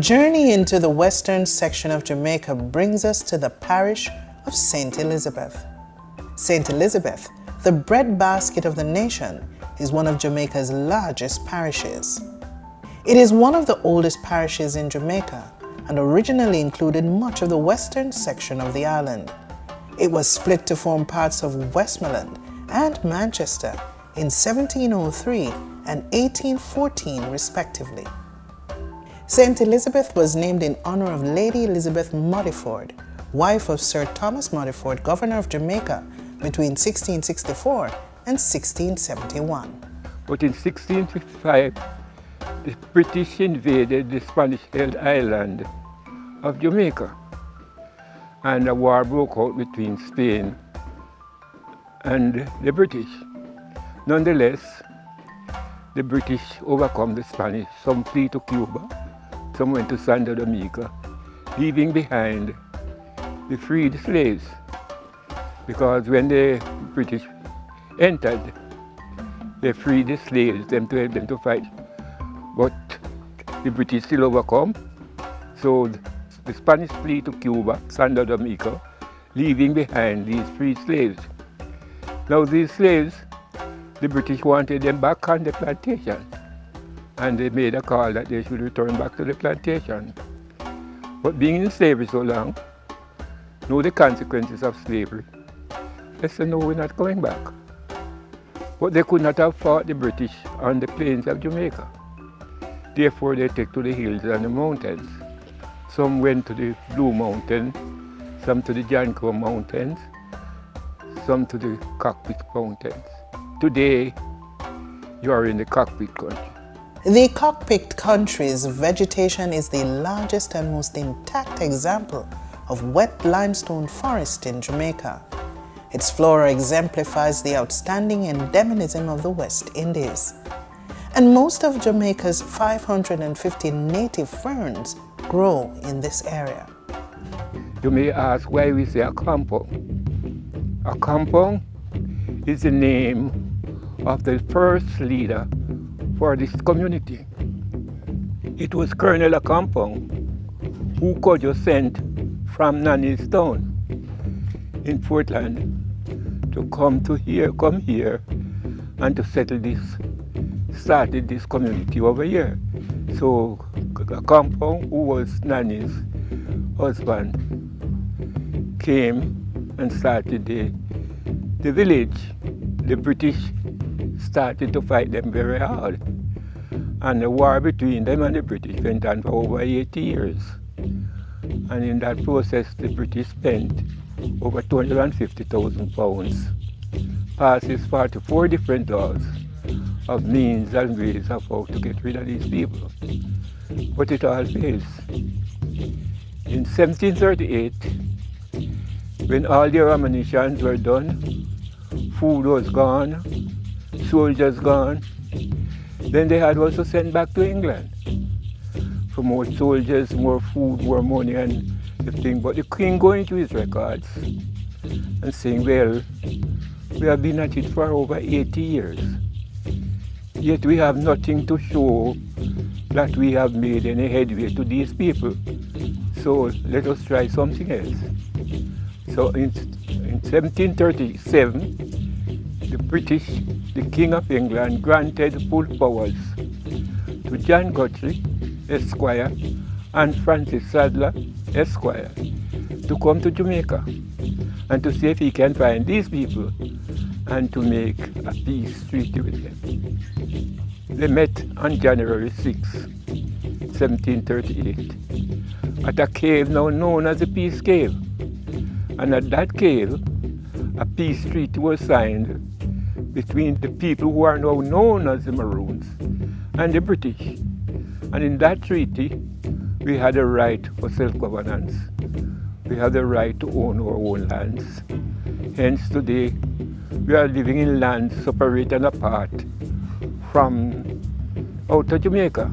journey into the western section of Jamaica brings us to the parish of St. Elizabeth. St. Elizabeth, the breadbasket of the nation, is one of Jamaica's largest parishes. It is one of the oldest parishes in Jamaica and originally included much of the western section of the island. It was split to form parts of Westmoreland and Manchester in 1703 and 1814 respectively. St. Elizabeth was named in honor of Lady Elizabeth Modiford, wife of Sir Thomas Modiford, Governor of Jamaica between 1664 and 1671. But in 1655, the British invaded the Spanish-held island of Jamaica, and a war broke out between Spain and the British. Nonetheless, the British overcome the Spanish. Some flee to Cuba, some went to Santo Domingo, leaving behind the freed slaves. Because when the British entered, they freed the slaves, them to help them to fight. But the British still overcome. So the Spanish flee to Cuba, Santo Domingo, leaving behind these freed slaves. Now these slaves, the British wanted them back on the plantation, and they made a call that they should return back to the plantation. But being in slavery so long, know the consequences of slavery. They said, no, we're not going back. But they could not have fought the British on the plains of Jamaica. Therefore, they take to the hills and the mountains. Some went to the Blue Mountain, some to the John Crow Mountains, some to the Cockpit Mountains. Today, you are in the Cockpit country. The Cockpit country's vegetation is the largest and most intact example of wet limestone forest in Jamaica. Its flora exemplifies the outstanding endemism of the West Indies. And most of Jamaica's 550 native ferns grow in this area. You may ask why we say Accompong. Accompong is the name of the first leader for this community. It was Colonel Accompong who Kojo sent from Nanny's Town in Portland to come here and to settle this, started this community over here. So Accompong, who was Nanny's husband, came and started the village. The British started to fight them very hard, and the war between them and the British went on for over 80 years. And in that process, the British spent over £250,000, passes 44 different laws of means and ways of how to get rid of these people. But it all fails. In 1738, when all their ammunitions were done, food was gone, soldiers gone, then they had also sent back to England for more soldiers, more food, more money and everything. But the King going through his records and saying, well, we have been at it for over 80 years, yet we have nothing to show that we have made any headway to these people. So let us try something else. So in 1737, the King of England granted full powers to John Guthrie, Esquire, and Francis Sadler, Esquire, to come to Jamaica and to see if he can find these people and to make a peace treaty with them. They met on January 6, 1738, at a cave now known as the Peace Cave. And at that cave, a peace treaty was signed between the people who are now known as the Maroons and the British. And in that treaty, we had a right for self-governance. We have the right to own our own lands. Hence today, we are living in lands separated and apart from outer Jamaica.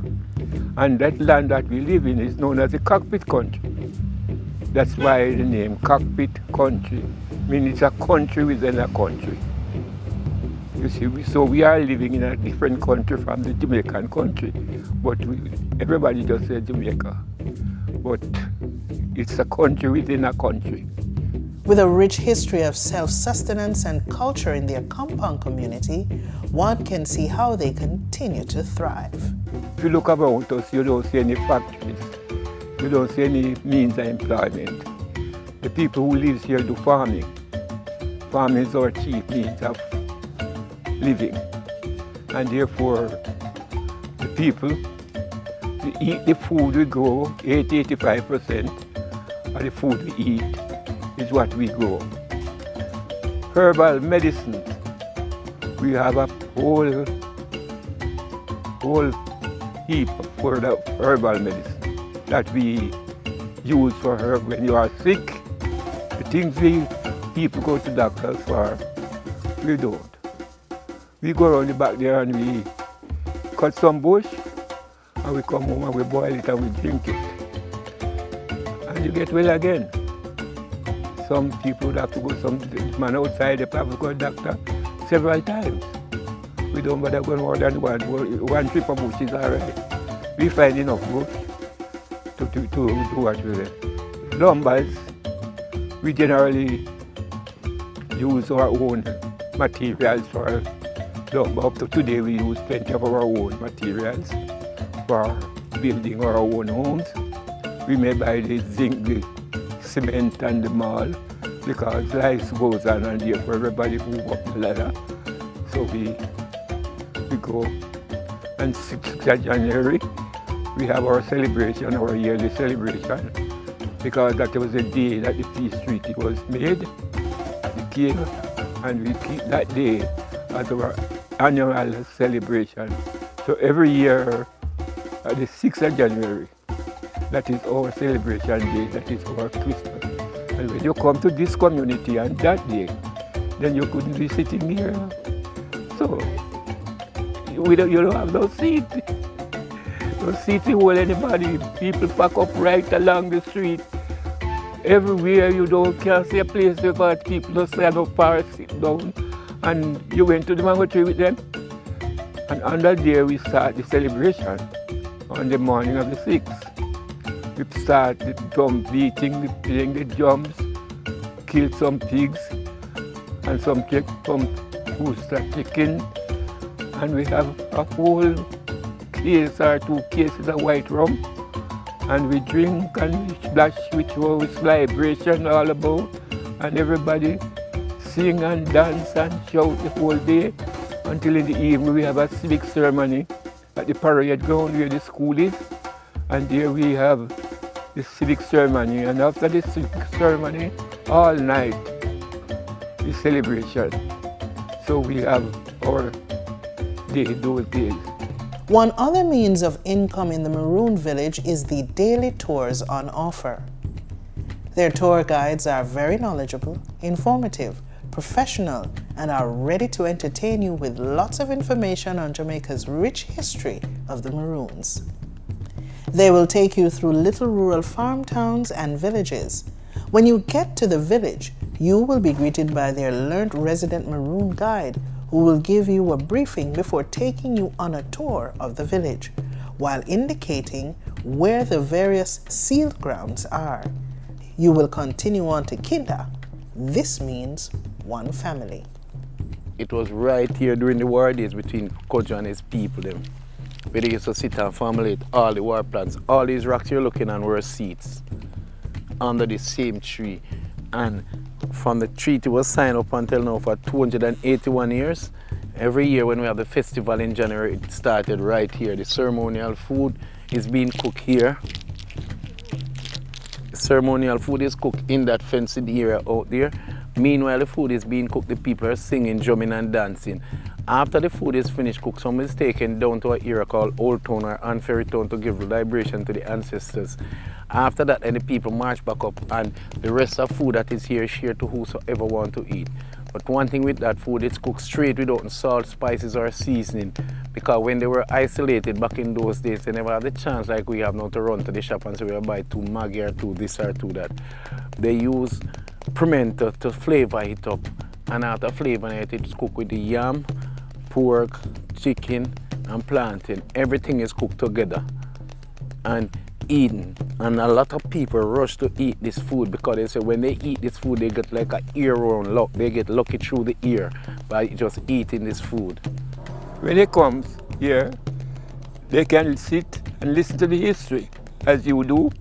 And that land that we live in is known as the Cockpit country. That's why the name Cockpit country means it's a country within a country. You see, so we are living in a different country from the Jamaican country, but everybody just says Jamaica. but it's a country within a country. With a rich history of self-sustenance and culture in the Accompong community, one can see how they continue to thrive. If you look around us, you don't see any factories. You don't see any means of employment. The people who live here do farming. Farming is our chief means of living. And therefore, the people, we eat the food we grow, 80-85% of the food we eat is what we grow. Herbal medicine, we have a whole heap of herbal medicine that we use for herb when you are sick. The things people go to doctors for, we don't. We go around the back there and we cut some bush and we come home and we boil it and we drink it. And you get well again. Some people would have to go, some man outside, they have to go to the doctor several times. We don't bother going more than one trip of bush is all right. We find enough bush to do what we do. Lumbers, we generally use our own materials for lumber. Up to today we use plenty of our own materials for building our own homes. We may buy the zinc, the cement and the mall because life goes on and therefore everybody move up the ladder. So we go. And 6th of January we have our celebration, our yearly celebration, because that was the day that the peace treaty was made at the Cape, and we keep that day as our annual celebration. So every year at the 6th of January, that is our celebration day, that is our Christmas. And when you come to this community on that day, then you couldn't be sitting here. So you don't have no seat. No seat to hold anybody. People pack up right along the street. Everywhere you can't see a place where people don't stand up or sit down. And you went to the mango tree with them. And on that day we start the celebration on the morning of the 6th. We start the drum beating, playing the drums, kill some pigs and some rooster chicken. And we have a whole case or 2 cases of white rum. And we drink and we splash, which was vibration all about. And everybody sing and dance and shout the whole day until in the evening we have a civic ceremony at the parade ground where the school is. And there we have the civic ceremony. And after the civic ceremony, all night, the celebration. So we have our day, those days. One other means of income in the Maroon village is the daily tours on offer. Their tour guides are very knowledgeable, informative, professional, and are ready to entertain you with lots of information on Jamaica's rich history of the Maroons. They will take you through little rural farm towns and villages. When you get to the village, you will be greeted by their learned resident Maroon guide, who will give you a briefing before taking you on a tour of the village, while indicating where the various sealed grounds are. You will continue on to Kinda. This means one family. It was right here during the war days between Kojo and his people them, where they used to sit and formulate all the war plans. All these rocks you're looking at were seats under the same tree. And from the treaty was signed up until now for 281 years. Every year when we have the festival in January, it started right here. The ceremonial food is being cooked here. The ceremonial food is cooked in that fenced area out there. Meanwhile, the food is being cooked, the people are singing, drumming and dancing. After the food is finished cooked, some is taken down to an area called Old Town or Unferry Town to give libation to the ancestors. After that, and the people march back up, and the rest of food that is here is shared to whosoever want to eat. But one thing with that food, it's cooked straight without salt, spices, or seasoning. Because when they were isolated back in those days, they never had the chance like we have now to run to the shop and say we'll buy 2 Maggi or 2 this or 2 that. They use pimento to flavor it up. And after flavoring it, it's cooked with the yam, pork, chicken, and plantain. Everything is cooked together. And eaten, and a lot of people rush to eat this food because they say when they eat this food they get like an ear round luck. They get lucky through the ear by just eating this food. When they come here, they can sit and listen to the history as you do.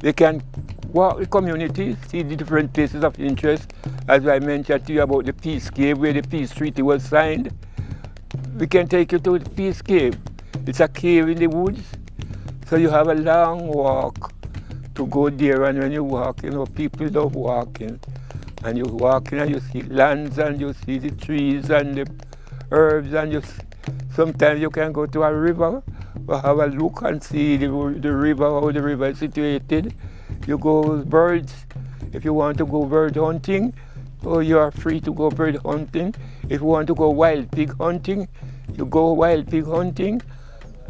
They can walk the community, see the different places of interest. As I mentioned to you about the Peace Cave where the peace treaty was signed. We can take you to the Peace Cave. It's a cave in the woods. So you have a long walk to go there, and when you walk, you know, people love walking. And you walk in and you see lands and you see the trees and the herbs, and sometimes you can go to a river, have a look and see the river, how the river is situated. You go with birds. If you want to go bird hunting, you are free to go bird hunting. If you want to go wild pig hunting, you go wild pig hunting.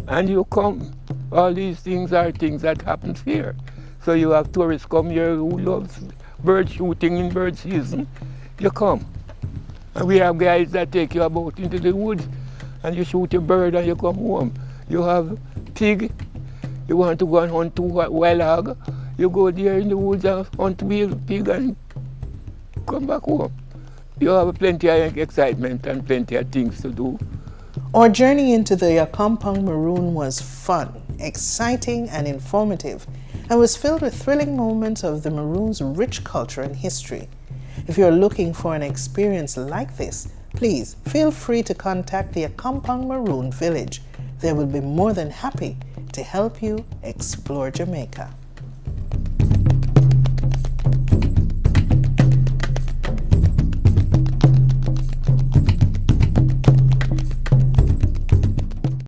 And you come. All these things are things that happens here. So you have tourists come here who loves bird shooting in bird season. You come. And we have guys that take you about into the woods and you shoot a bird and you come home. You have pig. You want to go and hunt wild hog. You go there in the woods and hunt pig and come back home. You have plenty of excitement and plenty of things to do. Our journey into the Accompong Maroon was fun, exciting and informative, and was filled with thrilling moments of the Maroon's rich culture and history. If you're looking for an experience like this, please feel free to contact the Accompong Maroon Village. They will be more than happy to help you explore Jamaica.